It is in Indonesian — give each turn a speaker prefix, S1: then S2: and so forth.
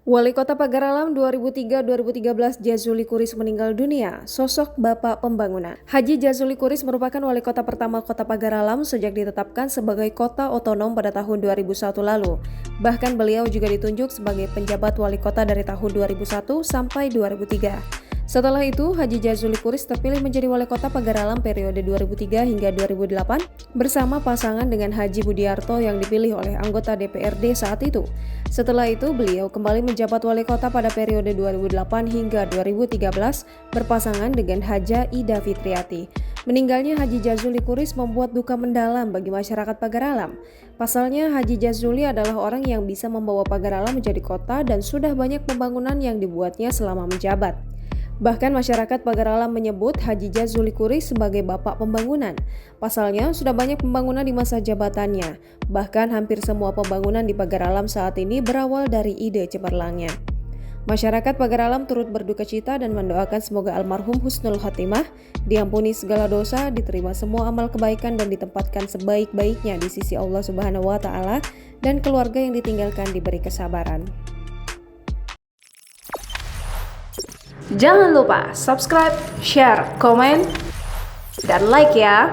S1: Wali Kota Pagar Alam 2003-2013 Jazuli Kuris meninggal dunia, sosok Bapak Pembangunan. Haji Jazuli Kuris merupakan wali kota pertama Kota Pagar Alam sejak ditetapkan sebagai kota otonom pada tahun 2001 lalu. Bahkan beliau juga ditunjuk sebagai penjabat wali kota dari tahun 2001 sampai 2003. Setelah itu, Haji Jazuli Kuris terpilih menjadi wali kota Pagar Alam periode 2003 hingga 2008 bersama pasangan dengan Haji Budiarto yang dipilih oleh anggota DPRD saat itu. Setelah itu, beliau kembali menjabat wali kota pada periode 2008 hingga 2013 berpasangan dengan Haja Ida Fitriati. Meninggalnya Haji Jazuli Kuris membuat duka mendalam bagi masyarakat Pagar Alam. Pasalnya, Haji Jazuli adalah orang yang bisa membawa Pagar Alam menjadi kota dan sudah banyak pembangunan yang dibuatnya selama menjabat. Bahkan masyarakat Pagar Alam menyebut Haji Jazuli Kuris sebagai bapak pembangunan. Pasalnya sudah banyak pembangunan di masa jabatannya. Bahkan hampir semua pembangunan di Pagar Alam saat ini berawal dari ide cemerlangnya. Masyarakat Pagar Alam turut berduka cita dan mendoakan semoga almarhum husnul khotimah, diampuni segala dosa, diterima semua amal kebaikan dan ditempatkan sebaik-baiknya di sisi Allah Subhanahu wa taala, dan keluarga yang ditinggalkan diberi kesabaran. Jangan lupa subscribe, share, komen, dan like ya!